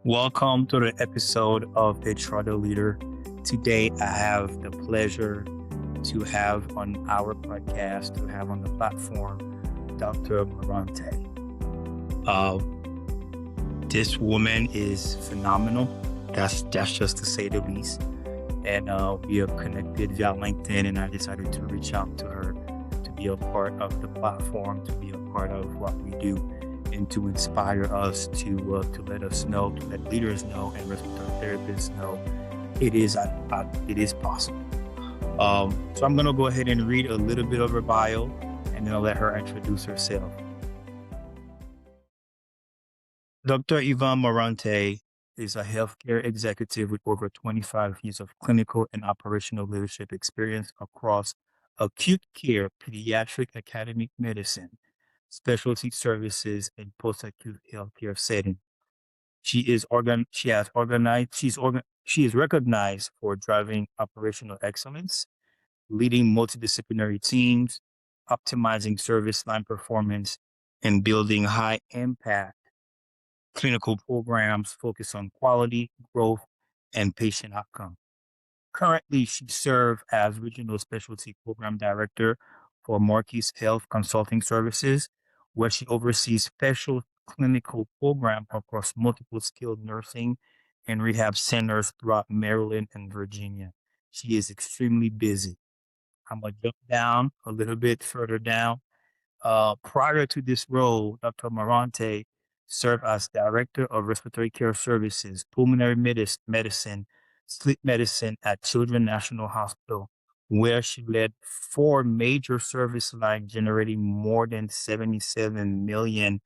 Welcome to the episode of The Charter Leader. Today, I have the pleasure to have on our podcast, to have on the platform, Dr. Marante. Uh, this woman is phenomenal. That's just to say the least. And we have connected via LinkedIn, and I decided to reach out to her to be a part of the platform, to be a part of what we do, and to inspire us to let us know, to let leaders know, and respiratory therapists know it is possible. So I'm gonna go ahead and read a little bit of her bio, and then I'll let her introduce herself. Dr. Yvonne Marante is a healthcare executive with over 25 years of clinical and operational leadership experience across acute care, pediatric academic medicine, specialty services, and post-acute healthcare setting. She is she is recognized for driving operational excellence, leading multidisciplinary teams, optimizing service line performance, and building high impact clinical programs focused on quality, growth, and patient outcome. Currently, she serves as Regional Specialty Program Director for Marquis Health Consulting Services, where she oversees special clinical programs across multiple skilled nursing and rehab centers throughout Maryland and Virginia. She is extremely busy. I'm going to jump down a little bit further down. Prior to this role, Dr. Marante served as Director of Respiratory Care Services, Pulmonary Medicine, Sleep Medicine at Children's National Hospital, where she led 4 major service lines generating more than 77 million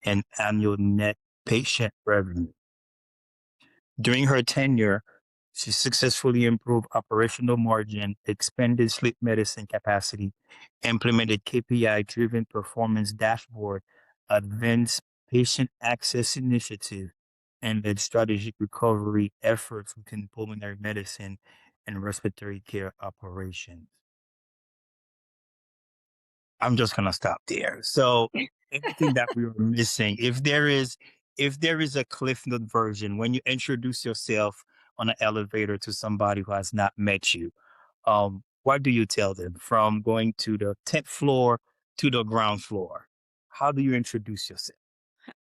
in annual net patient revenue. During her tenure, she successfully improved operational margin, expanded sleep medicine capacity, implemented KPI-driven performance dashboard, advanced patient access initiative, and led strategic recovery efforts within pulmonary medicine and respiratory care operations. I'm just gonna stop there. So anything that we were missing, if there is a Cliff Note version, when you introduce yourself on an elevator to somebody who has not met you, what do you tell them from going to the 10th floor to the ground floor? How do you introduce yourself?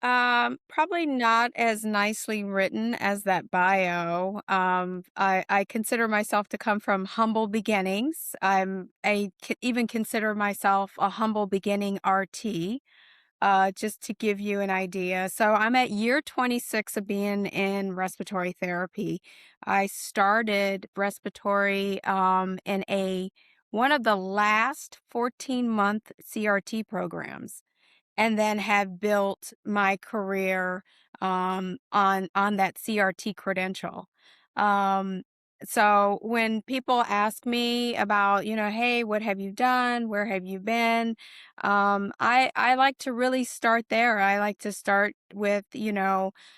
Probably not as nicely written as that bio. I consider myself to come from humble beginnings. Even consider myself a humble beginning RT. Just to give you an idea. So I'm at year 26 of being in respiratory therapy. I started respiratory in a one of the last 14-month CRT programs, and then have built my career on that CRT credential. Um, so when people ask me about, hey, what have you done? Where have you been? I like to really start there. I like to start with,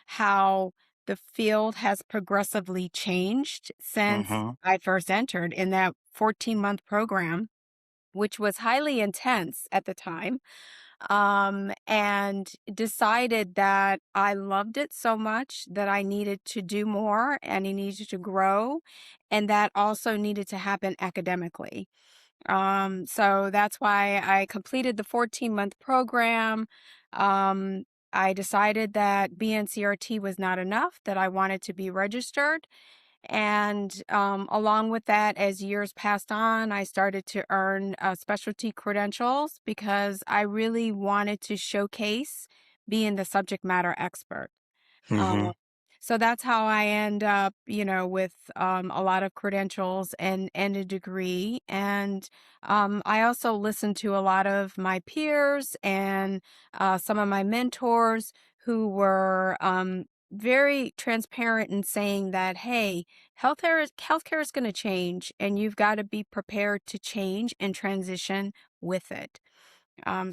how the field has progressively changed since Mm-hmm. I first entered in that 14-month program, which was highly intense at the time, and decided that I loved it so much that I needed to do more and I needed to grow, and that also needed to happen academically. So that's why I completed the 14-month program. Um, I decided that BNCRT was not enough, that I wanted to be registered. And along with that, as years passed on, I started to earn specialty credentials because I really wanted to showcase being the subject matter expert. Mm-hmm. Um, so that's how I end up, with a lot of credentials and a degree. And I also listen to a lot of my peers and some of my mentors who were very transparent in saying that, hey, healthcare is going to change, and you've got to be prepared to change and transition with it.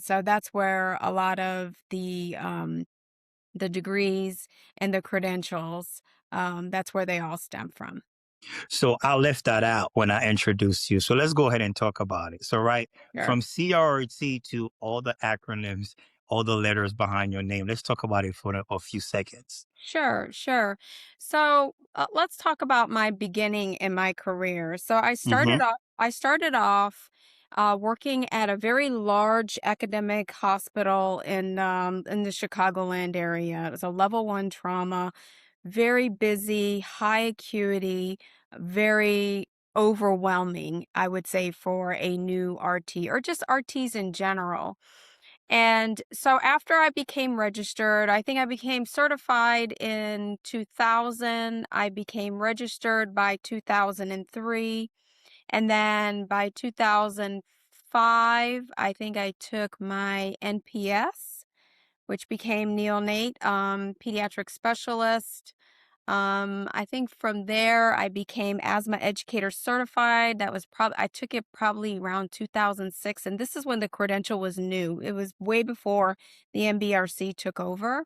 So that's where a lot of the degrees and the credentials, that's where they all stem from. So I left that out when I introduced you. So let's go ahead and talk about it. So, right, Sure. from CRT to all the acronyms, all the letters behind your name. Let's talk about it for a few seconds. Sure, sure. So let's talk about my beginning in my career. So Mm-hmm. I started off working at a very large academic hospital in the Chicagoland area. It was a level 1 trauma, very busy, high acuity, very overwhelming, I would say, for a new RT or just RTs in general. And so after I became registered, I think I became certified in 2000. I became registered by 2003. And then by 2005, I think I took my NPS, which became neonate pediatric specialist. I think from there I became asthma educator certified. That was probably I took it probably around 2006, and this is when the credential was new. It was way before the MBRC took over.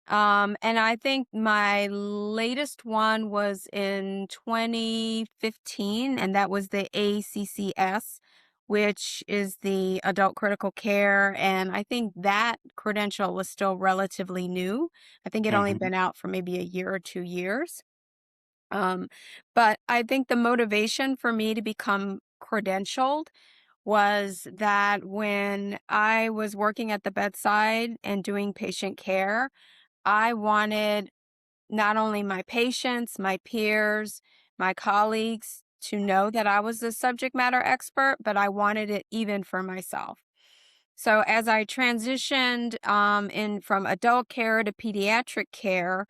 And I think my latest one was in 2015, and that was the ACCS, which is the Adult Critical Care. And I think that credential was still relatively new. I think it only Mm-hmm. been out for maybe a year or 2 years. Um, but I think the motivation for me to become credentialed was that when I was working at the bedside and doing patient care, I wanted not only my patients, my peers, my colleagues to know that I was a subject matter expert, but I wanted it even for myself. So as I transitioned in from adult care to pediatric care,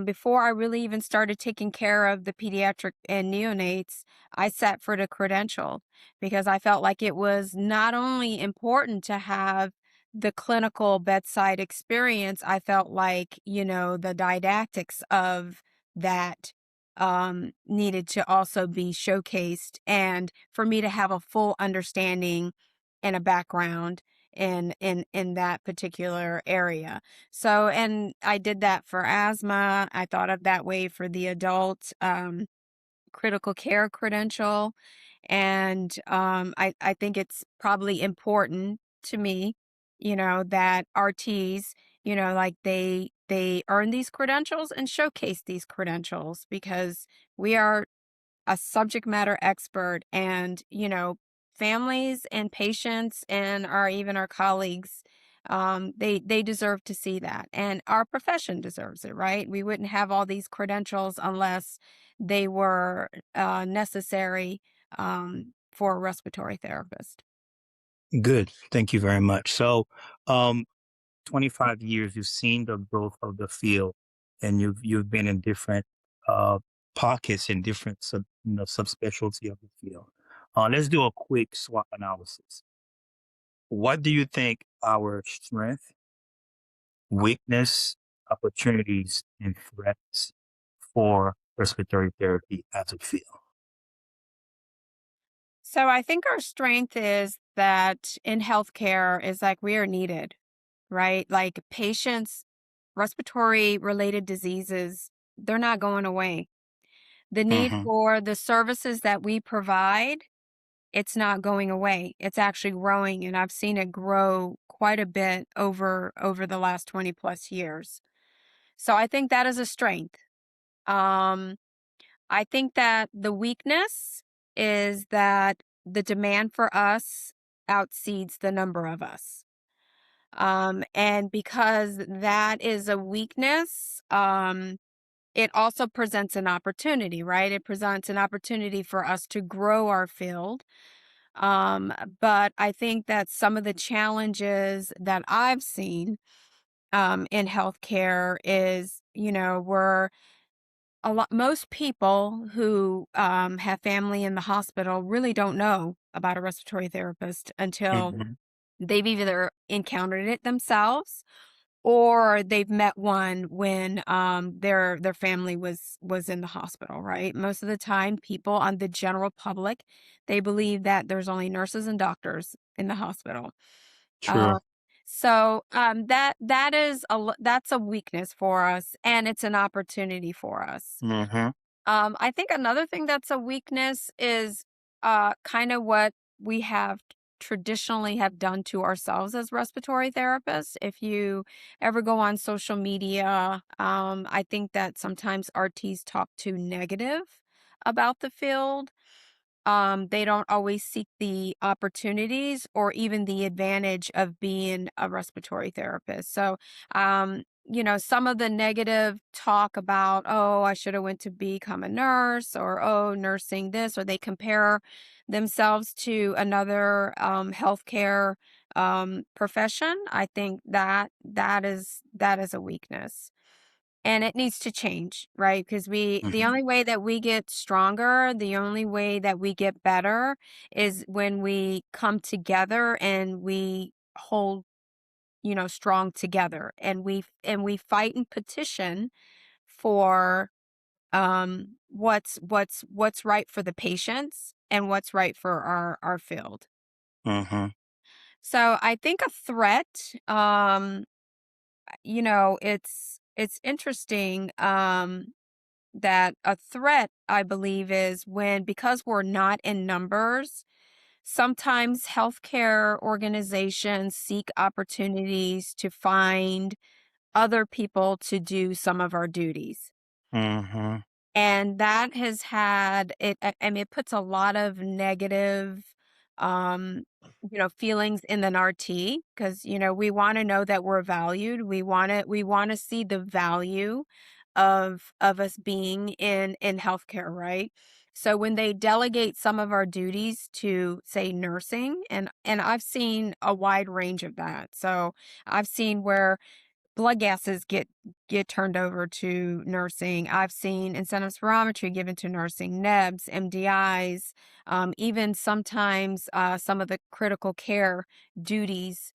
before I really even started taking care of the pediatric and neonates, I sat for the credential because I felt like it was not only important to have the clinical bedside experience, I felt like, the didactics of that needed to also be showcased and for me to have a full understanding and a background in that particular area. So, and I did that for asthma. I thought of that way for the adult critical care credential. And I think it's probably important to me, that RTs, like they earn these credentials and showcase these credentials because we are a subject matter expert and families and patients and our even our colleagues, they deserve to see that, and our profession deserves it, right? We wouldn't have all these credentials unless they were necessary for a respiratory therapist. Good. Thank you very much. So, um, 25 years, you've seen the growth of the field, and you've been in different uh, pockets in different subspecialty of the field. Let's do a quick SWOT analysis. What do you think our strength, weakness, opportunities, and threats for respiratory therapy as a field? So I think our strength is that in healthcare is like we are needed, right? Like patients, respiratory related diseases, they're not going away. The need Hmm. for the services that we provide, it's not going away. It's actually growing, and I've seen it grow quite a bit over the last 20 plus years. So I think that is a strength. Um, I think that the weakness is that the demand for us outseeds the number of us. And because that is a weakness, it also presents an opportunity, right? It presents an opportunity for us to grow our field. But I think that some of the challenges that I've seen in healthcare is, we're most people who have family in the hospital really don't know about a respiratory therapist until Hmm. they've either encountered it themselves or they've met one when their family was in the hospital, right? Most of the time people on the general public, they believe that there's only nurses and doctors in the hospital. True. uh, that is that's a weakness for us and it's an opportunity for us. Hmm. I think another thing that's a weakness is kind of what we have traditionally have done to ourselves as respiratory therapists. If you ever go on social media, I think that sometimes RTs talk too negative about the field. They don't always seek the opportunities or even the advantage of being a respiratory therapist. So, some of the negative talk about, oh, I should have went to become a nurse, or oh, nursing this, or they compare themselves to another healthcare profession. I think that is a weakness. And it needs to change, right? Because the Hmm. only way that we get stronger, the only way that we get better is when we come together and we hold, strong together, and we fight and petition for what's right for the patients and what's right for our field. Hmm. So I think a threat, it's interesting. That a threat, I believe, is when, because we're not in numbers, sometimes healthcare organizations seek opportunities to find other people to do some of our duties. Hmm. And that has had it, I mean, it puts a lot of negative, um, feelings in an RT, because, we want to know that we're valued. We want to see the value of us being in healthcare, right? So when they delegate some of our duties to, say, nursing, and I've seen a wide range of that. So I've seen where blood gases get turned over to nursing. I've seen incentive spirometry given to nursing, nebs, MDIs, even sometimes some of the critical care duties,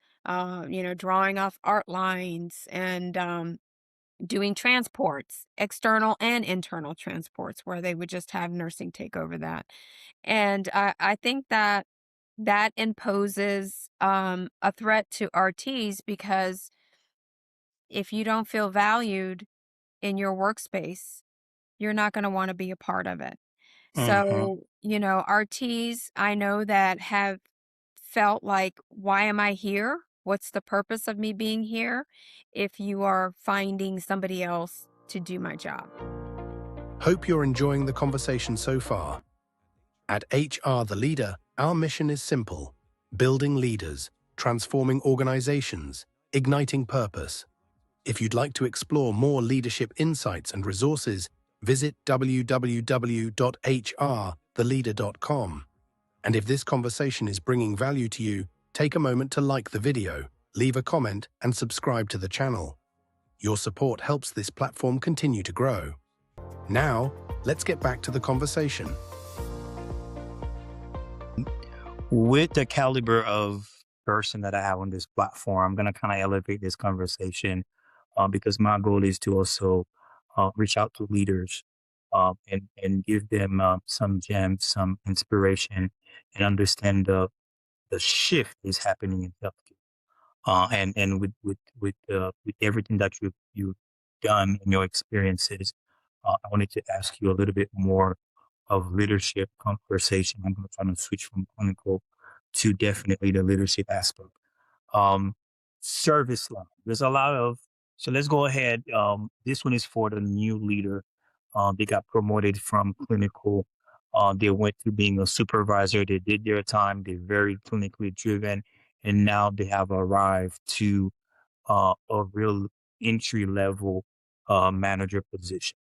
drawing off art lines, and doing transports, external and internal transports, where they would just have nursing take over that. And I think that that imposes a threat to RTs, because if you don't feel valued in your workspace, you're not going to want to be a part of it. Hmm. So, RTs, I know that have felt like, why am I here? What's the purpose of me being here if you are finding somebody else to do my job? Hope you're enjoying the conversation so far. At HR The Leader, our mission is simple: building leaders, transforming organizations, igniting purpose. If you'd like to explore more leadership insights and resources, visit www.hrtheleader.com. And if this conversation is bringing value to you, take a moment to like the video, leave a comment, and subscribe to the channel. Your support helps this platform continue to grow. Now, let's get back to the conversation. With the caliber of person that I have on this platform, I'm going to kind of elevate this conversation because my goal is to also reach out to leaders and give them some gems, some inspiration, and understand the shift is happening in healthcare. And with everything that you've done in your experiences, I wanted to ask you a little bit more of leadership conversation. I'm going to try to switch from clinical to definitely the leadership aspect. Um, Service line. There's a lot of, so let's go ahead. This one is for the new leader. They got promoted from clinical. They went through being a supervisor. They did their time. They're very clinically driven, and now they have arrived to a real entry level manager position.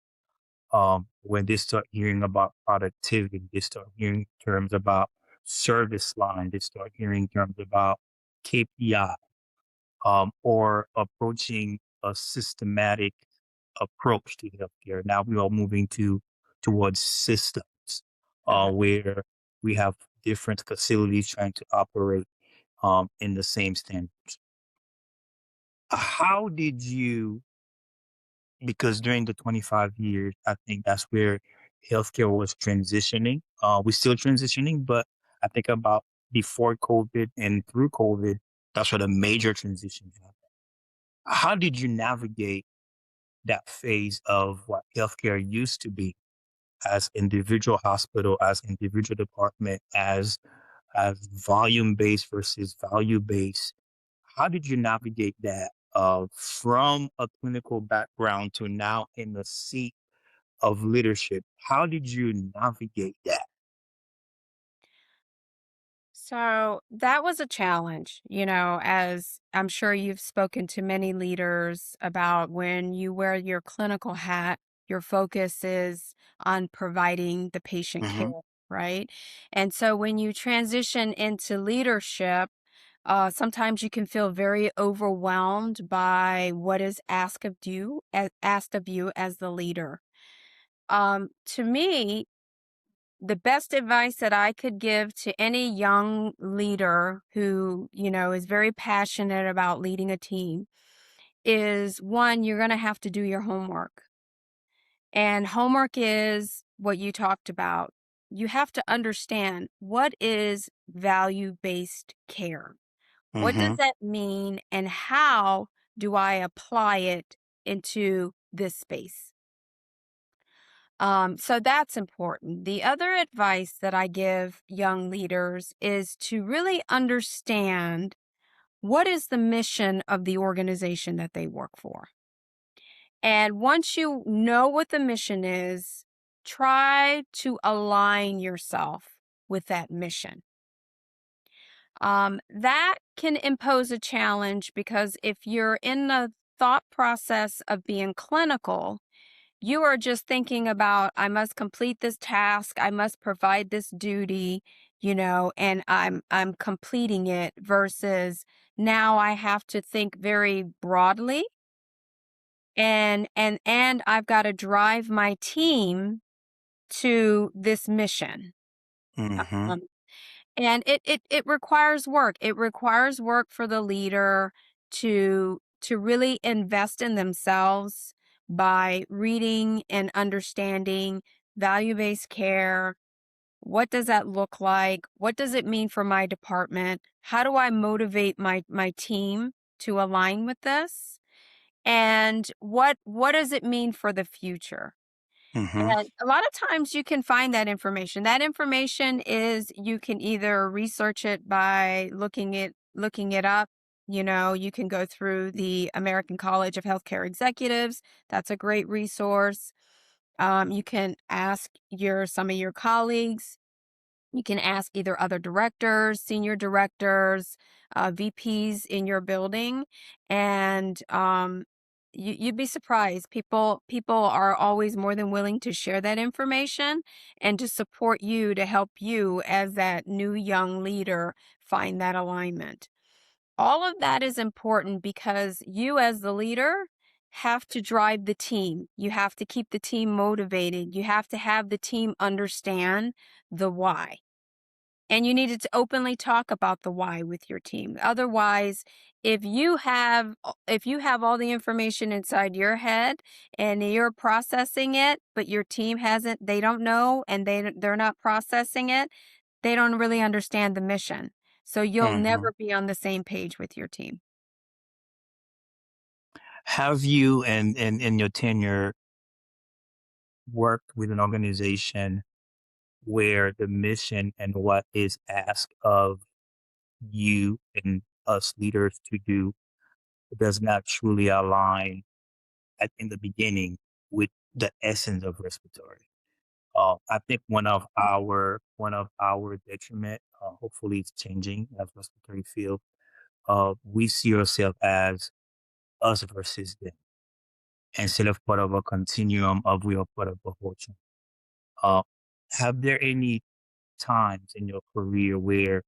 When they start hearing about productivity, they start hearing terms about service line, they start hearing terms about KPI, or approaching a systematic approach to healthcare. Now we are moving towards systems, Mhm. where we have different facilities trying to operate in the same standards. How did you, because during the 25 years, I think that's where healthcare was transitioning. We're still transitioning, but I think about before COVID and through COVID, that's where the major transitions happened. How did you navigate that phase of what healthcare used to be as individual hospital, as individual department, as as volume based versus value based. How did you navigate that from a clinical background to now in the seat of leadership? How did you navigate that? So that was a challenge, as I'm sure you've spoken to many leaders about when you wear your clinical hat, your focus is on providing the patient care, Mm-hmm. right? And so when you transition into leadership, sometimes you can feel very overwhelmed by what is asked of you as the leader. To me, the best advice that I could give to any young leader who, is very passionate about leading a team is one, you're going to have to do your homework. And homework is what you talked about. You have to understand what is value based care. What Mm-hmm. does that mean? And how do I apply it into this space? So that's important. The other advice that I give young leaders is to really understand what is the mission of the organization that they work for. And once you know what the mission is, try to align yourself with that mission. That can impose a challenge because if you're in the thought process of being clinical, you are just thinking about, I must complete this task, I must provide this duty, and I'm completing it versus now I have to think very broadly and I've got to drive my team to this mission. Mm-hmm. Um, and it requires work. It requires work for the leader to really invest in themselves by reading and understanding value-based care. What does that look like? What does it mean for my department? How do I motivate my team to align with this? And what does it mean for the future? Mm-hmm. And a lot of times you can find that information. That information is you can either research it by looking it up. You can go through the American College of Healthcare Executives. That's a great resource. You can ask some of your colleagues. You can ask either other directors, senior directors, VPs in your building, and you'd be surprised. People are always more than willing to share that information and to support you to help you as that new young leader find that alignment. All of that is important because you as the leader have to drive the team. You have to keep the team motivated. You have to have the team understand the why. And you needed to openly talk about the why with your team. Otherwise, if you have all the information inside your head and you're processing it, but your team hasn't, they don't know and they're not processing it, they don't really understand the mission. So you'll Mm-hmm. never be on the same page with your team. Have you in your tenure worked with an organization where the mission and what is asked of you and us leaders to do does not truly align in the beginning with the essence of respiratory? I think one of our detriment, hopefully it's changing as respiratory field. We see ourselves as us versus them instead of part of a continuum of we are part of a whole chain. Uh, have there any times in your career where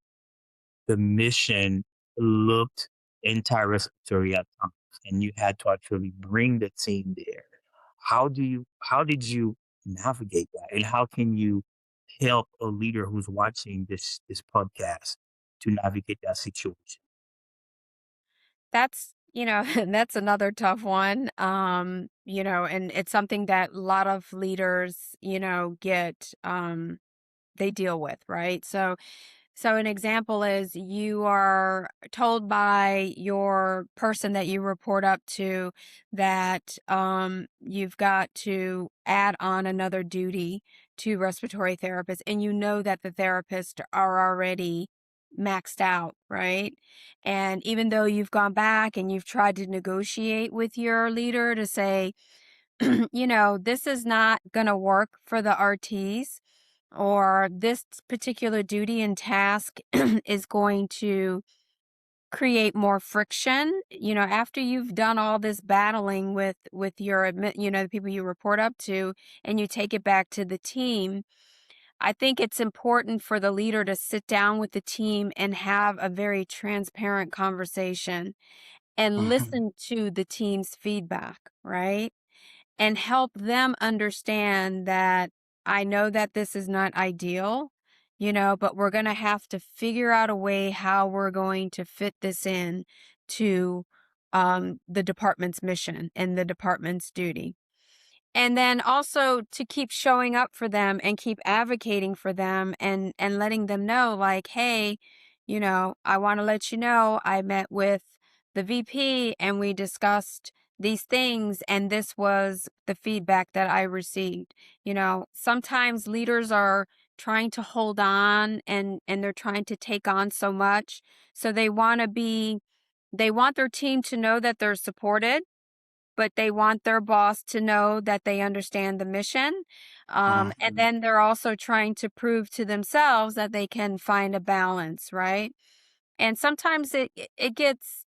the mission looked anti-respiratory at times and you had to actually bring the team there? How did you navigate that? And how can you help a leader who's watching this podcast to navigate that situation? That's, that's another tough one. And it's something that a lot of leaders, they deal with, right? So an example is you are told by your person that you report up to that you've got to add on another duty to respiratory therapists, and you know that the therapists are already maxed out, right? And even though you've gone back and you've tried to negotiate with your leader to say, this is not going to work for the RTs, or this particular duty and task is going to create more friction, after you've done all this battling with your the people you report up to, and you take it back to the team. I think it's important for the leader to sit down with the team and have a very transparent conversation and Mhm. listen to the team's feedback, right? And help them understand that I know that this is not ideal, but we're going to have to figure out a way how we're going to fit this in to the department's mission and the department's duty. And then also to keep showing up for them and keep advocating for them, and letting them know, like, hey, I want to let you know I met with the VP and we discussed these things, and this was the feedback that I received. Sometimes leaders are trying to hold on, and they're trying to take on so much. So they want their team to know that they're supported, but they want their boss to know that they understand the mission. And Mhm. then they're also trying to prove to themselves that they can find a balance, right? And sometimes it gets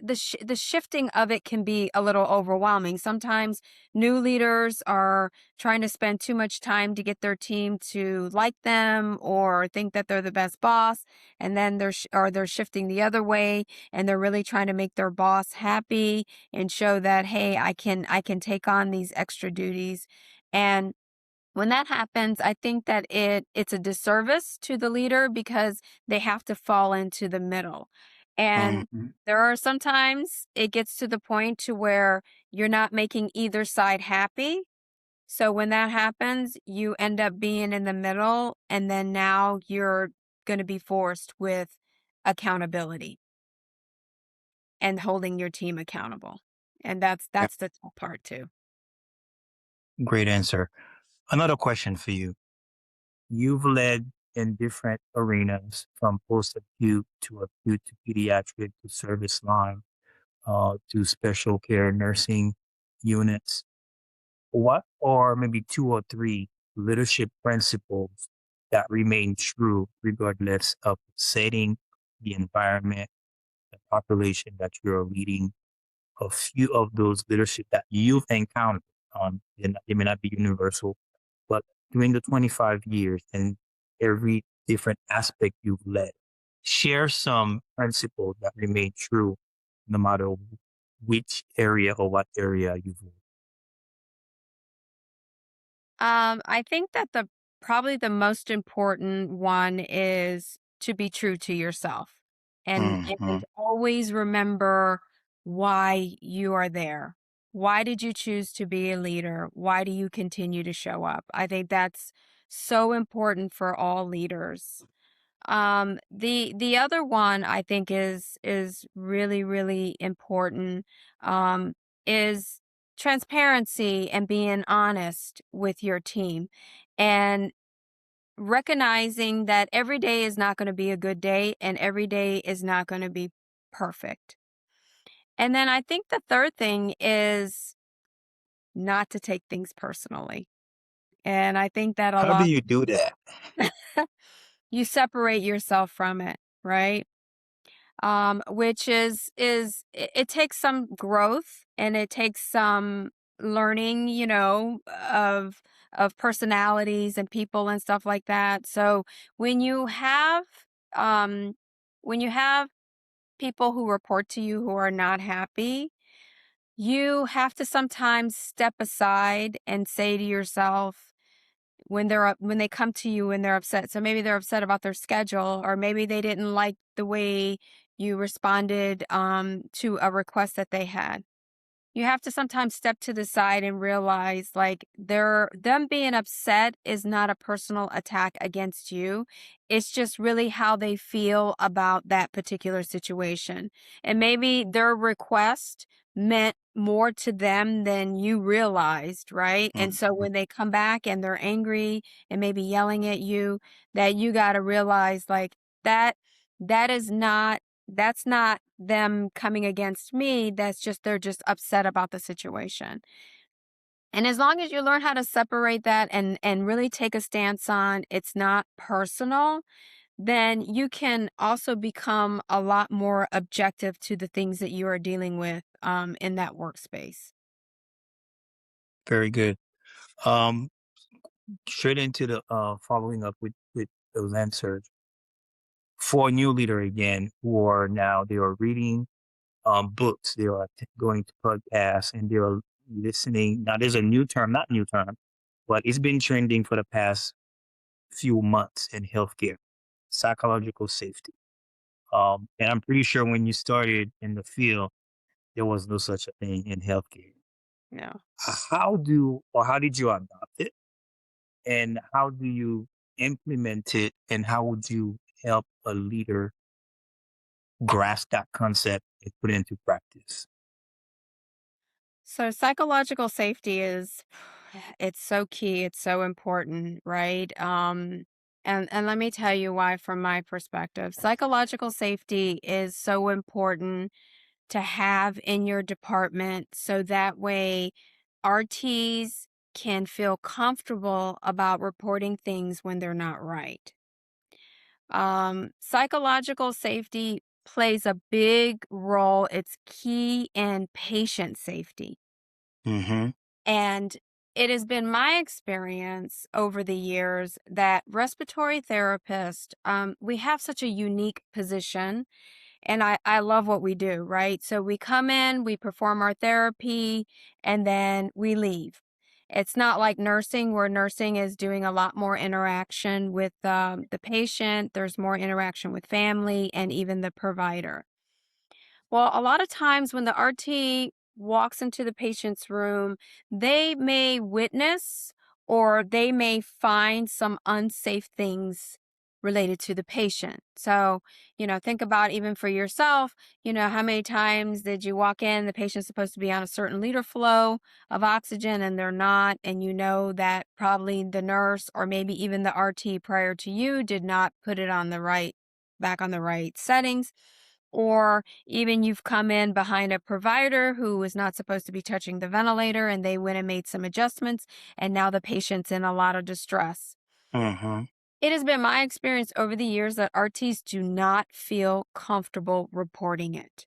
the shifting of it can be a little overwhelming. Sometimes new leaders are trying to spend too much time to get their team to like them or think that they're the best boss, and then they're shifting the other way, and they're really trying to make their boss happy and show that, hey, I can take on these extra duties. And when that happens, I think that it's a disservice to the leader, because they have to fall into the middle. And Mhm. there are sometimes it gets to the point to where you're not making either side happy. So when that happens, you end up being in the middle, and then now you're going to be forced with accountability and holding your team accountable. And that's Yep. that's the tough part too. Great answer. Another question for you. You've led in different arenas from post-acute to acute to pediatric to service line to special care nursing units. What are maybe two or three leadership principles that remain true regardless of the setting, the environment, the population that you're leading? A few of those leadership that you've encountered, they may not be universal, but during the 25 years and every different aspect you've led, share some principles that remain true no matter which area or what area you've worked. I think that the probably the most important one is to be true to yourself, and Mhm. always remember why you are there. Why did you choose to be a leader? Why do you continue to show up? I think that's so important for all leaders. The other one I think is really, really important, um, is transparency and being honest with your team, and recognizing that every day is not going to be a good day and every day is not going to be perfect. And then I think the third thing is not to take things personally. And I think that a How do lot you do that? you separate yourself from it, right? Which it takes some growth, and it takes some learning, of personalities and people and stuff like that. So when you have um when you have people who report to you who are not happy, you have to sometimes step aside and say to yourself, when they come to you and they're upset. So maybe they're upset about their schedule, or maybe they didn't like the way you responded to a request that they had. You have to sometimes step to the side and realize, like, them being upset is not a personal attack against you. It's just really how they feel about that particular situation. And maybe their request meant more to them than you realized, right? And so Mhm. when they come back and they're angry and maybe yelling at you, that you got to realize, like, that that's not them coming against me. That's just, they're just upset about the situation. And as long as you learn how to separate that and really take a stance on it's not personal, then you can also become a lot more objective to the things that you are dealing with in that workspace. Very good. Um, Straight into the following up with those answers for a new leader again, who are now they are reading books, they are going to podcasts, and they are listening. Now, there's a new term, not new term, but it's been trending for the past few months in healthcare: psychological safety. And I'm pretty sure when you started in the field, there was no such a thing in healthcare. Yeah. How did you adopt it? And how do you implement it? And how would you help a leader grasp that concept and put it into practice? So psychological safety is it's so key, it's so important, right? And let me tell you why from my perspective. Psychological safety is so important to have in your department so that way RTs can feel comfortable about reporting things when they're not right. Psychological safety plays a big role. It's key in patient safety. Mm-hmm. And it has been my experience over the years that respiratory therapists, we have such a unique position. And I love what we do, right? So we come in, we perform our therapy, and then we leave. It's not like nursing, where nursing is doing a lot more interaction with the patient. There's more interaction with family and even the provider. Well, a lot of times when the RT walks into the patient's room, they may witness or they may find some unsafe things related to the patient. So, think about even for yourself, how many times did you walk in, the patient's supposed to be on a certain liter flow of oxygen and they're not, and you know that probably the nurse or maybe even the RT prior to you did not put it on the right, back on the right settings. Or even you've come in behind a provider who is not supposed to be touching the ventilator and they went and made some adjustments, and now the patient's in a lot of distress. Mm-hmm. It has been my experience over the years that RTs do not feel comfortable reporting it.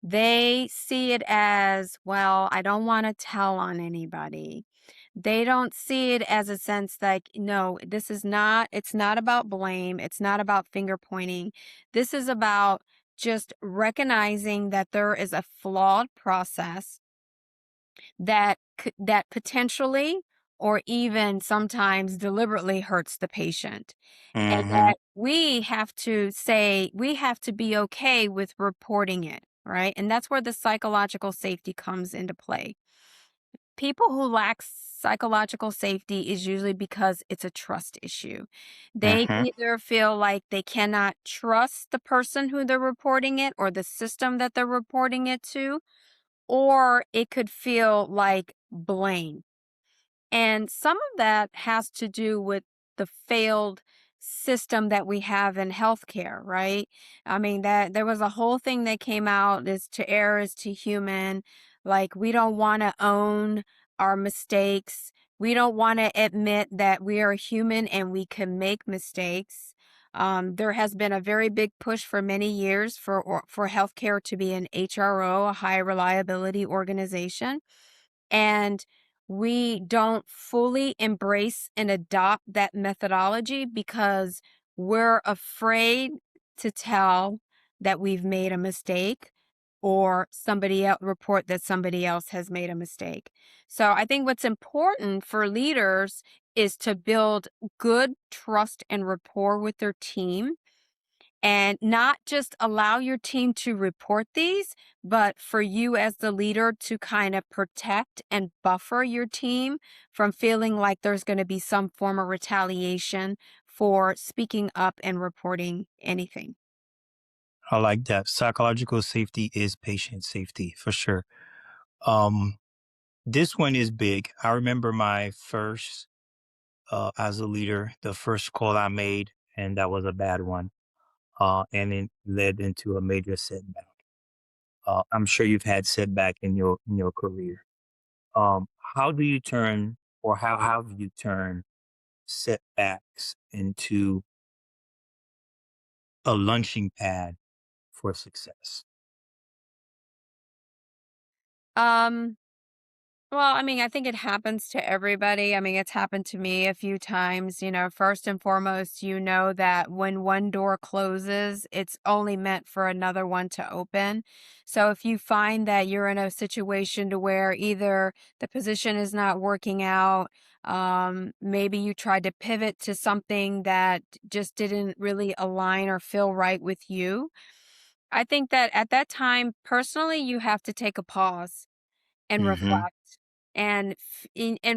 They see it as, well, I don't want to tell on anybody. They don't see it as a sense like, no, it's not about blame. It's not about finger pointing. This is about just recognizing that there is a flawed process that potentially or even sometimes deliberately hurts the patient. And Mm-hmm. that we have to be okay with reporting it, right? And that's where the psychological safety comes into play. People who lack psychological safety is usually because it's a trust issue. They Mm-hmm. either feel like they cannot trust the person who they're reporting it or the system that they're reporting it to, or it could feel like blame. And some of that has to do with the failed system that we have in healthcare, right? I mean, that there was a whole thing that came out is to err is to human. Like, we don't want to own our mistakes. We don't want to admit that we are human and we can make mistakes. There has been a very big push for many years for healthcare to be an HRO, a high reliability organization. And we don't fully embrace and adopt that methodology because we're afraid to tell that we've made a mistake or somebody else report that somebody else has made a mistake. So I think what's important for leaders is to build good trust and rapport with their team and not just allow your team to report these, but for you as the leader to kind of protect and buffer your team from feeling like there's going to be some form of retaliation for speaking up and reporting anything. I like that. Psychological safety is patient safety for sure. Um, this one is big. I remember my first, as a leader, the first call I made, and that was a bad one. and it led into a major setback. I'm sure you've had setback in your career. How do you turn, or how have you turned setbacks into a launching pad for success? Um, well, I mean, I think it happens to everybody. I mean, it's happened to me a few times. First and foremost, you know that when one door closes, it's only meant for another one to open. So if you find that you're in a situation to where either the position is not working out, maybe you tried to pivot to something that just didn't really align or feel right with you. I think that at that time, personally, you have to take a pause and Mhm, reflect and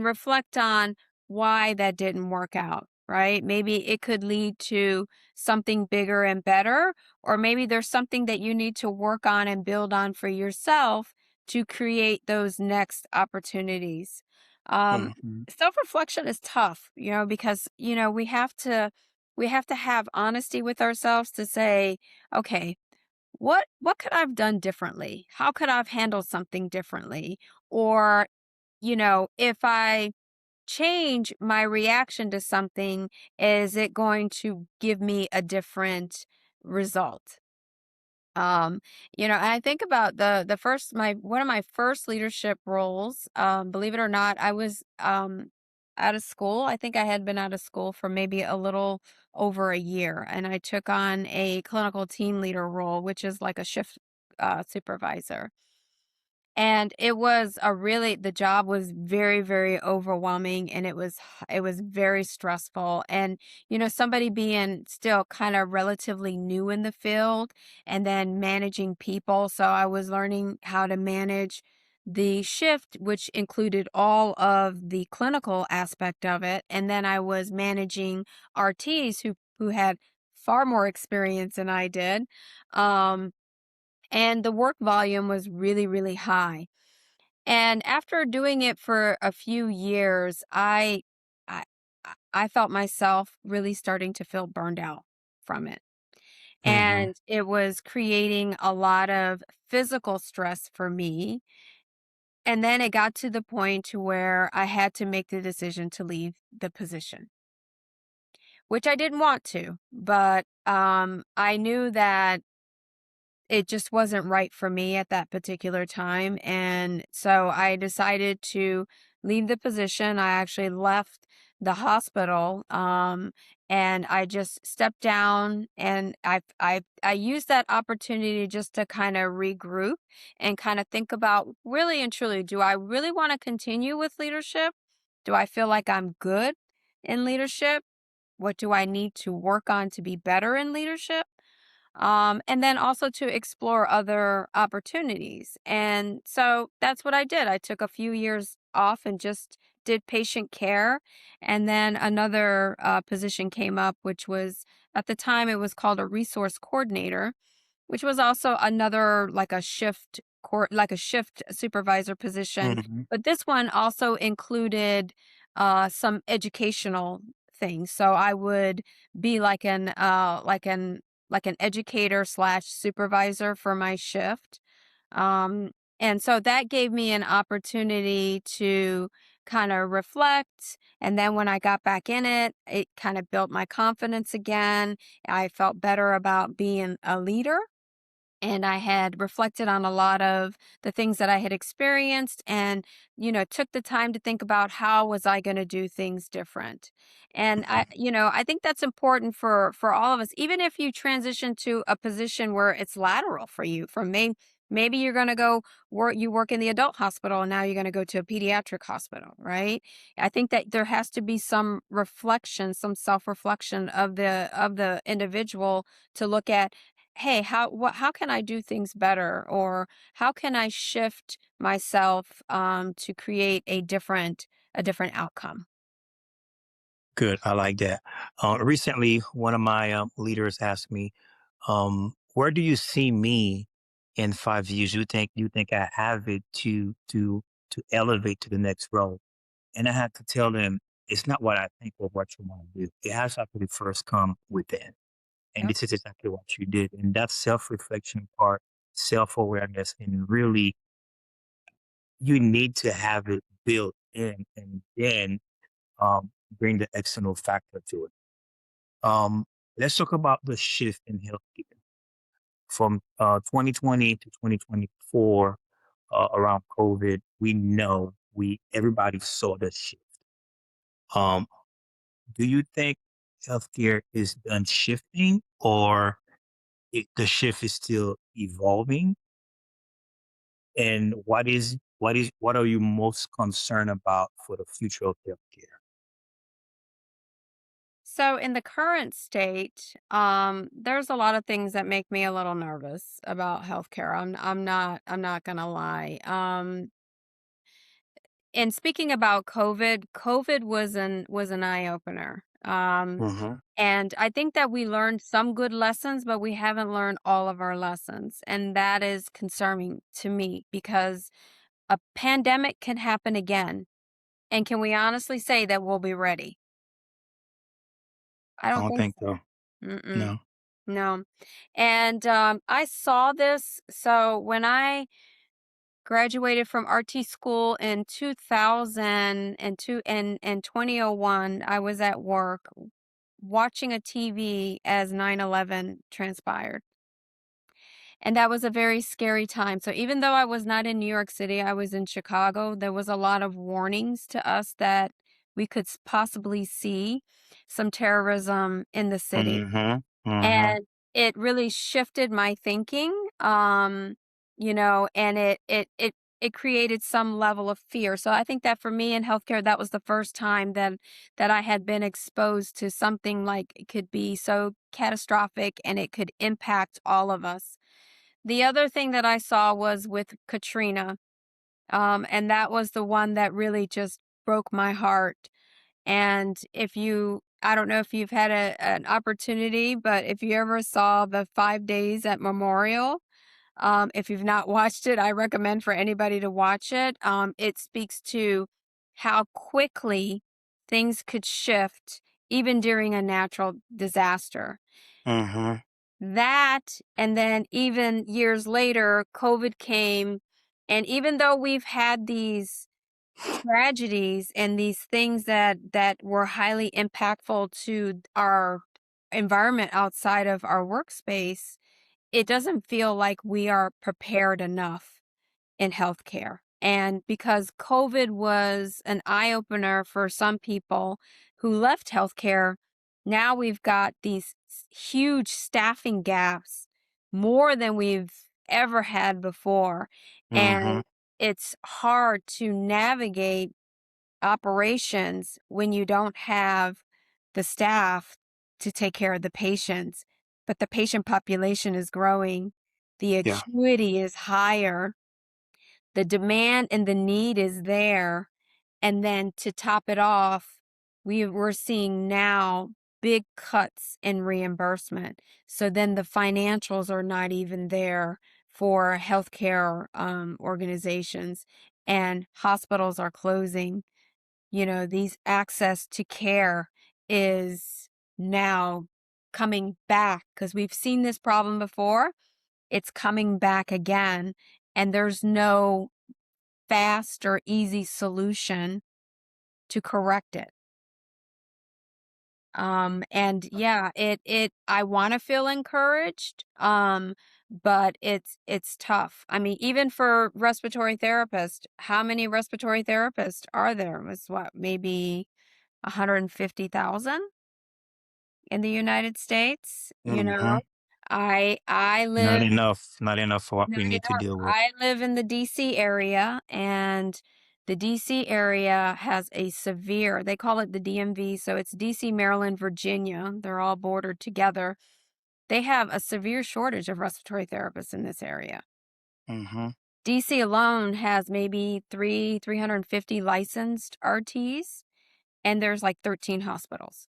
reflect on why that didn't work out, right? Maybe it could lead to something bigger and better, or maybe there's something that you need to work on and build on for yourself to create those next opportunities. Um, mhm, Self-reflection is tough, because we have to have honesty with ourselves to say, okay, what could I've done differently? How could I've handled something differently? Or, if I change my reaction to something, is it going to give me a different result? Um, and I think about the first my one of my first leadership roles, believe it or not, I was out of school. I think I had been out of school for maybe a little over a year, and I took on a clinical team leader role, which is like a shift supervisor. And the job was very, very overwhelming, and it was very stressful. And, somebody being still kind of relatively new in the field and then managing people. So I was learning how to manage the shift, which included all of the clinical aspect of it. And then I was managing RTs who had far more experience than I did. Um, and the work volume was really, really high. And after doing it for a few years, I I felt myself really starting to feel burned out from it. mhm. And it was creating a lot of physical stress for me. And then it got to the point to where I had to make the decision to leave the position, which I didn't want to, but I knew that it just wasn't right for me at that particular time, and so I decided to leave the position. I actually left the hospital, and I just stepped down, and I used that opportunity just to kinda regroup and kinda think about, really and truly, do I really wanna continue with leadership? Do I feel like I'm good in leadership? What do I need to work on to be better in leadership? And then also to explore other opportunities. And so that's what I did. I took a few years off and just did patient care. And then another position came up, which was, at the time, it was called a resource coordinator, which was also another, like a like a shift supervisor position. Mhm. But this one also included some educational things. So I would be like an educator slash supervisor for my shift. Um, and so that gave me an opportunity to kind of reflect. And then when I got back in it, it kind of built my confidence again. I felt better about being a leader, and I had reflected on a lot of the things that I had experienced, and, took the time to think about how was I going to do things different. And I think that's important for all of us, even if you transition to a position where it's lateral for you. Maybe you're going to go work in the adult hospital, and now you're going to go to a pediatric hospital, right? I think that there has to be some reflection, some self-reflection of the individual to look at, hey, how can I do things better, or how can I shift myself to create a different outcome. Good, I like that. Recently, one of my leaders asked me, "Where do you see me in 5 years? You think I have it to elevate to the next role?" And I had to tell them, it's not what I think or what you want to do. It has to actually first come within. And Yep. this is exactly what you did. And that self-reflection part, self-awareness, and really you need to have it built in and then bring the external factor to it. Um, let's talk about the shift in healthcare from 2020 to 2024 around COVID. We know we everybody saw the shift. Um, do you think healthcare is done shifting, or the shift is still evolving? And what are you most concerned about for the future of healthcare? So in the current state, there's a lot of things that make me a little nervous about healthcare. I'm not gonna lie. And speaking about COVID, COVID was an eye opener. Mm-hmm. And I think that we learned some good lessons, but we haven't learned all of our lessons, and that is concerning to me because a pandemic can happen again. And can we honestly say that we'll be ready? I I don't don't think think so. so. Mm-mm. No. No. And I saw this. So when I graduated from RT school in 2002 and 2001, I was at work watching a TV as 9/11 transpired. And that was a very scary time. So even though I was not in New York City, I was in Chicago, there was a lot of warnings to us that we could possibly see some terrorism in the city. Mm-hmm. Mm-hmm. And it really shifted my thinking, and it created some level of fear. So I think that for me in healthcare, that was the first time that I had been exposed to something like it could be so catastrophic and it could impact all of us. The other thing that I saw was with Katrina, and that was the one that really just broke my heart. And I don't know if you've had an opportunity, but if you ever saw the 5 days at Memorial, if you've not watched it, I recommend for anybody to watch it. It speaks to how quickly things could shift even during a natural disaster. Mm-hmm. That, and then even years later, COVID came. And even though we've had these tragedies and these things that were highly impactful to our environment outside of our workspace, it doesn't feel like we are prepared enough in healthcare. And because COVID was an eye opener for some people who left healthcare, now we've got these huge staffing gaps, more than we've ever had before. Mm-hmm. And it's hard to navigate operations when you don't have the staff to take care of the patients, but the patient population is growing, the Yeah. acuity is higher, the demand and the need is there. And then to top it off, we're seeing now big cuts in reimbursement. So then the financials are not even there for healthcare organizations, and hospitals are closing. These access to care is now coming back because we've seen this problem before. It's coming back again, and there's no fast or easy solution to correct it. And yeah, I want to feel encouraged. But it's tough. I mean, even for respiratory therapists, how many respiratory therapists are there? Was what, maybe 150,000 in the United States, Mm-hmm. I Not live enough. Not enough for what not we need to enough. deal with. I live in the DC area, and the DC area has a severe, they call it the DMV, so it's DC, Maryland, Virginia. They're all bordered together. They have a severe shortage of respiratory therapists in this area. Mm-hmm. DC alone has maybe 350 licensed RTs, and there's like 13 hospitals.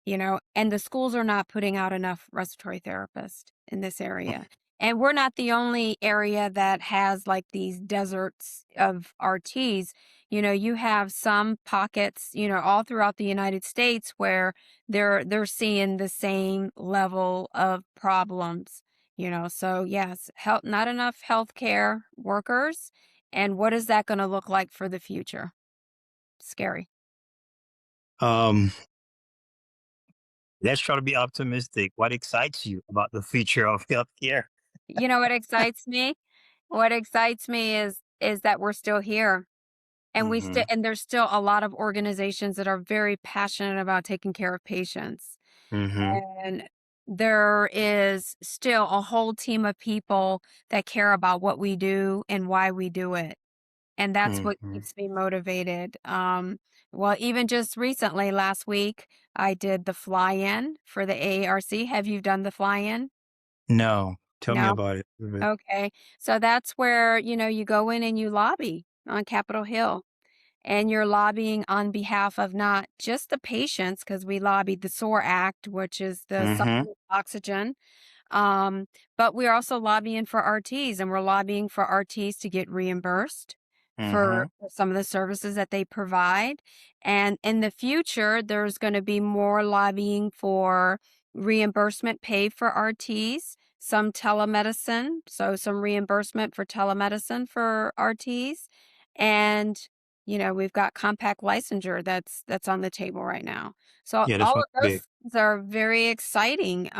And the schools are not putting out enough respiratory therapists in this area. And we're not the only area that has like these deserts of RTs. You have some pockets, all throughout the United States where they're seeing the same level of problems. So yes, health, not enough healthcare workers. And what is that going to look like for the future? Scary. Um, let's try to be optimistic. What excites you about the future of healthcare? You know what excites me? What excites me is that we're still here. And Mm-hmm. and there's still a lot of organizations that are very passionate about taking care of patients. Mm-hmm. And there is still a whole team of people that care about what we do and why we do it. And that's what Mm-hmm. keeps me motivated. Well, even just recently, last week, I did the fly-in for the AARC. Have you done the fly-in? No, tell me No? about it. A bit. Okay. So that's where, you go in and you lobby on Capitol Hill. And you're lobbying on behalf of not just the patients, because we lobbied the SOAR Act, which is the Mm-hmm. supplement oxygen. But we're also lobbying for RTs, and we're lobbying for RTs to get reimbursed Mm-hmm. for some of the services that they provide. And in the future, there's going to be more lobbying for reimbursement pay for RTs, some telemedicine, so some reimbursement for telemedicine for RTs. And we've got compact licensure that's on the table right now. So Yeah, this all one's of those big. things are very exciting.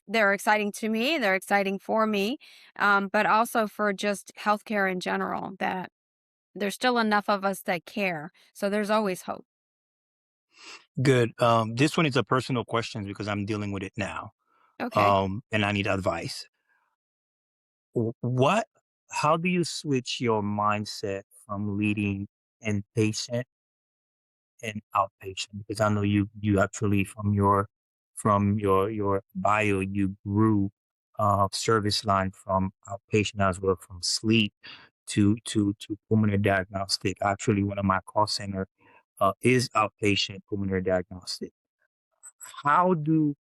They're exciting to me, they're exciting for me, but also for just healthcare in general, that there's still enough of us that care, so there's always hope. Good. This one is a personal question because I'm dealing with it now. Okay. And I need advice. What? How do you switch your mindset from leading inpatient and outpatient? Because I know you actually from your bio you grew service line from outpatient as well from sleep to pulmonary diagnostic. Actually, one of my call center is outpatient pulmonary diagnostic. How do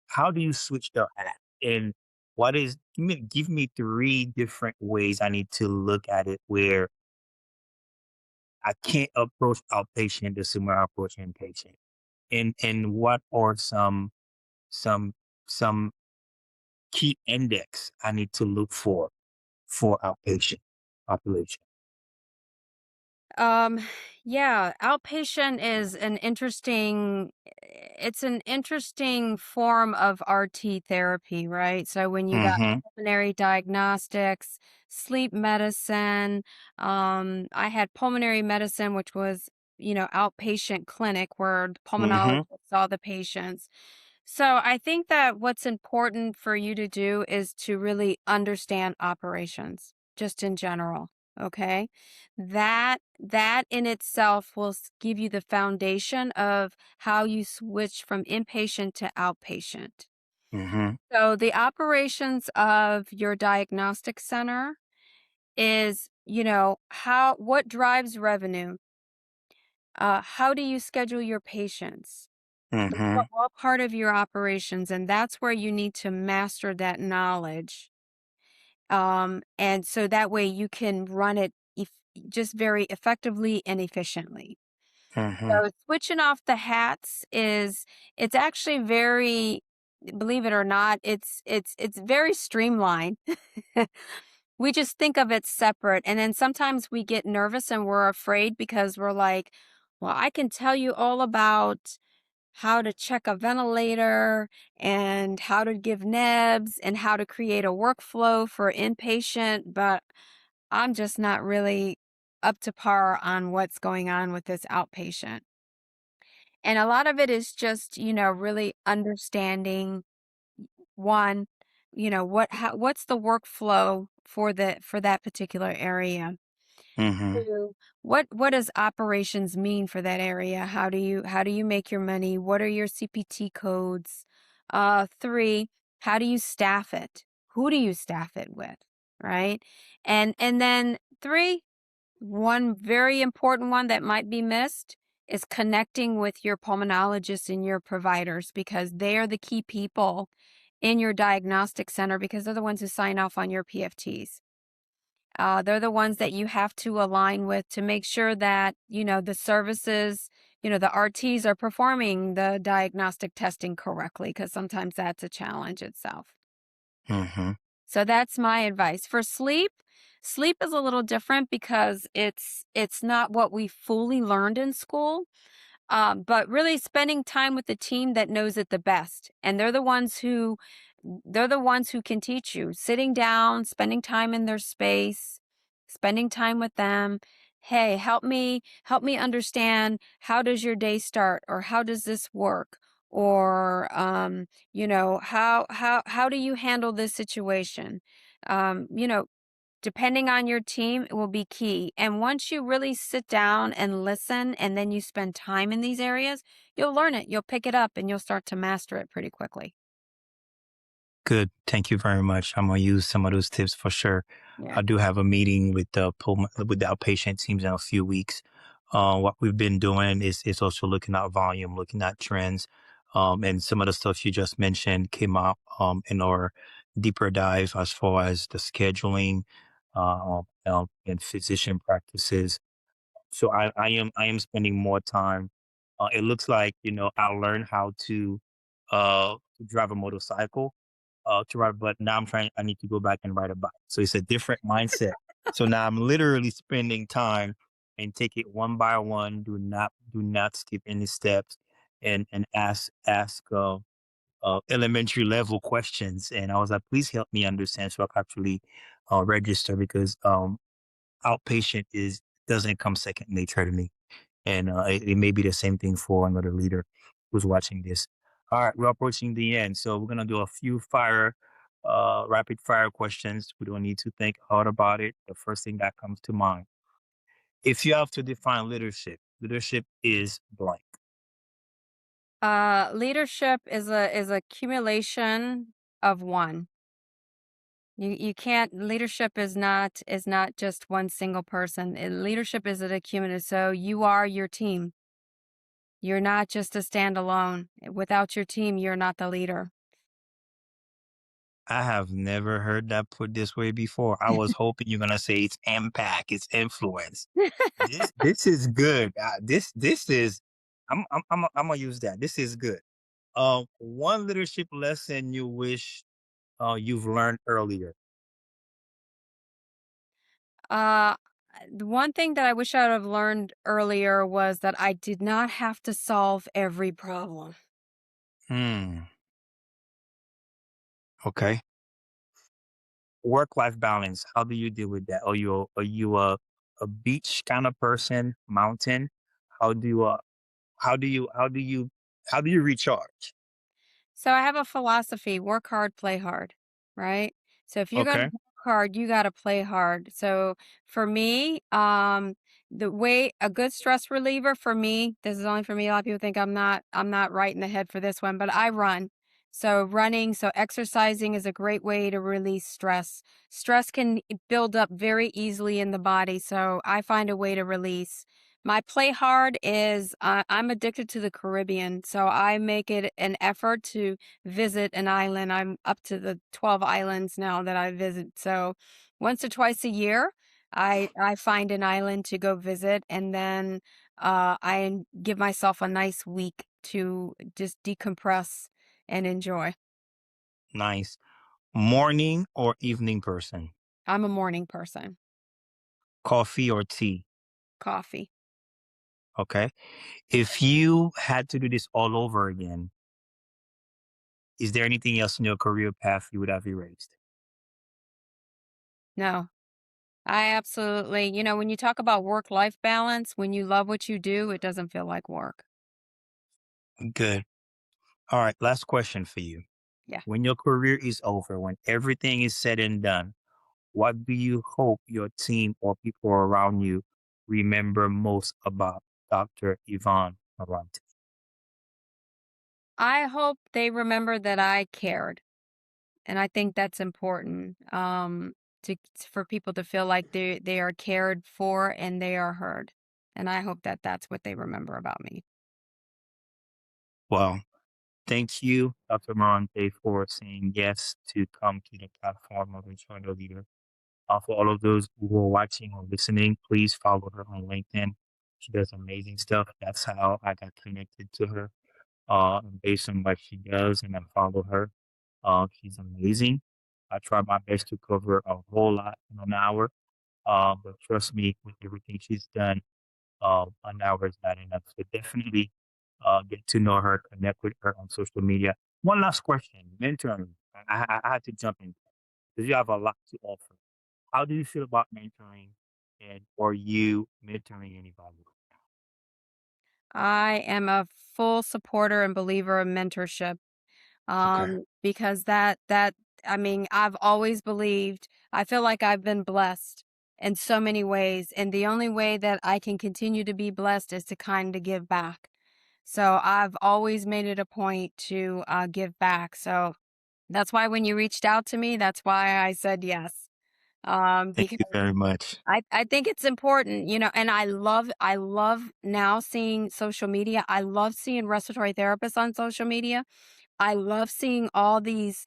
how do you switch the hat? And what is give me three different ways I need to look at it where I can't approach outpatient the same way I approach inpatient. And what are some some key index I need to look for outpatient population? Um, yeah, outpatient is it's an interesting form of RT therapy, right? So when you got Mhm. pulmonary diagnostics, sleep medicine, I had pulmonary medicine, which was, outpatient clinic where the pulmonologist Mhm. saw the patients. So I think that what's important for you to do is to really understand operations, just in general. Okay. That in itself will give you the foundation of how you switch from inpatient to outpatient. Mhm. So the operations of your diagnostic center is, what drives revenue? How do you schedule your patients? Those are Mhm. all part of your operations, and that's where you need to master that knowledge. And so that way you can run it just very effectively and efficiently. Mhm. So switching off the hats it's actually very, believe it or not, it's very streamlined. We just think of it separate, and then sometimes we get nervous and we're afraid because we're like, well, I can tell you all about how to check a ventilator and how to give nebs and how to create a workflow for inpatient, but I'm just not really up to par on what's going on with this outpatient. And a lot of it is just, really understanding one, what's the workflow for that particular area. Mhm. Two, what does operations mean for that area? How do you make your money? What are your CPT codes? Three, how do you staff it? Who do you staff it with? Right? And then three, one very important one that might be missed is connecting with your pulmonologists and your providers, because they are the key people in your diagnostic center because they're the ones who sign off on your PFTs. They're the ones that you have to align with to make sure that, the services, the RTs are performing the diagnostic testing correctly, because sometimes that's a challenge itself. Mm-hmm. So that's my advice. For sleep, sleep is a little different because it's not what we fully learned in school. But really spending time with the team that knows it the best. And they're the ones who can teach you. Sitting down, spending time in their space, spending time with them. Hey, help me understand, how does your day start, or how does this work? Or how do you handle this situation? Um, you know, Depending on your team, it will be key. And once you really sit down and listen, and then you spend time in these areas, you'll learn it, you'll pick it up, and you'll start to master it pretty quickly. Good. Thank you very much. I'm gonna use some of those tips for sure. Yeah. I do have a meeting with the outpatient teams in a few weeks. What we've been doing is also looking at volume, looking at trends, and some of the stuff you just mentioned came out in our deeper dive as far as the scheduling and physician practices. So I am spending more time. It looks like I learned how to drive a motorcycle to ride, but now I need to go back and ride a bike. So it's a different mindset. So now I'm literally spending time and take it one by one. Do not skip any steps, and ask elementary level questions. And I was like, please help me understand so I can actually register, because outpatient is doesn't come second nature to me. And it may be the same thing for another leader who's watching this. All right, we're approaching the end. So we're gonna do a few rapid fire questions. We don't need to think hard about it. The first thing that comes to mind. If you have to define leadership, leadership is blank. Leadership is accumulation of one. You can't Leadership is not just one single person. Leadership is an accumulative. So you are your team. You're not just a standalone. Without your team, you're not the leader. I have never heard that put this way before. I was hoping you're gonna say it's impact, it's influence. This is good. This is I'm gonna use that. This is good. One leadership lesson you wish you've learned earlier. Uh, the one thing that I wish I would have learned earlier was that I did not have to solve every problem. Hmm. Okay. Work life balance. How do you deal with that? Are you a beach kind of person? Mountain? How do you how do you how do you how do you recharge? So I have a philosophy: work hard, play hard, right? So if you're going to Okay. work hard, you got to play hard. So for me, the way a good stress reliever for me, this is only for me. A lot of people think I'm not right in the head for this one, but I run. So exercising is a great way to release stress. Stress can build up very easily in the body. So I find a way to release. My play hard is, I'm addicted to the Caribbean, so I make it an effort to visit an island. I'm up to the 12 islands now that I visit. So once or twice a year, I find an island to go visit, and then give myself a nice week to just decompress and enjoy. Nice. Morning or evening person? I'm a morning person. Coffee or tea? Coffee. Okay. If you had to do this all over again, is there anything else in your career path you would have erased? No, I absolutely, when you talk about work life balance, when you love what you do, it doesn't feel like work. Good. All right. Last question for you. Yeah. When your career is over, when everything is said and done, what do you hope your team or people around you remember most about Dr. Yvonne Marante? I hope they remember that I cared. And I think that's important, for people to feel like they are cared for and they are heard. And I hope that that's what they remember about me. Well, Thank you, Dr. Marante, for saying yes to come to the platform of Internal Leader. For all of those who are watching or listening, please follow her on LinkedIn. She does amazing stuff. That's how I got connected to her, based on what she does, and I follow her. She's amazing. I try my best to cover a whole lot in an hour, but trust me, with everything she's done, an hour is not enough. So definitely get to know her, connect with her on social media. One last question, mentoring. I had to jump in because you have a lot to offer. How do you feel about mentoring, and are you mentoring anybody? I am a full supporter and believer of mentorship. Okay. Because I mean, I've always believed, I feel like I've been blessed in so many ways, and the only way that I can continue to be blessed is to kind of give back. So I've always made it a point to give back. So that's why when you reached out to me, that's why I said yes. Thank Because you very much. I think it's important, and I love now seeing social media. I love seeing respiratory therapists on social media. I love seeing all these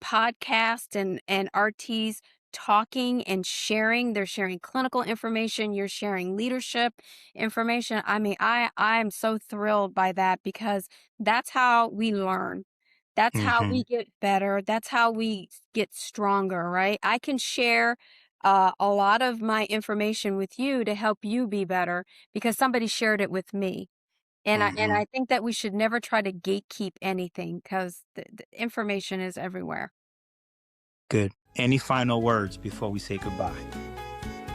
podcasts and RTs talking and sharing. They're sharing clinical information, you're sharing leadership information. I mean, I am so thrilled by that because that's how we learn. That's how Hmm. we get better. That's how we get stronger, right? I can share a lot of my information with you to help you be better because somebody shared it with me. And I Hmm. think that we should never try to gatekeep anything because the information is everywhere. Good. Any final words before we say goodbye?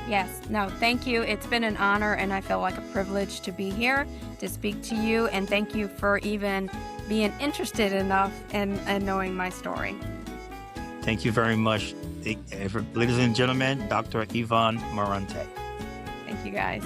Yes, no, thank you. It's been an honor, and I feel like a privilege to be here to speak to you. And thank you for even being interested enough in knowing my story. Thank you very much, ladies and gentlemen, Dr. Yvonne Marante. Thank you, guys.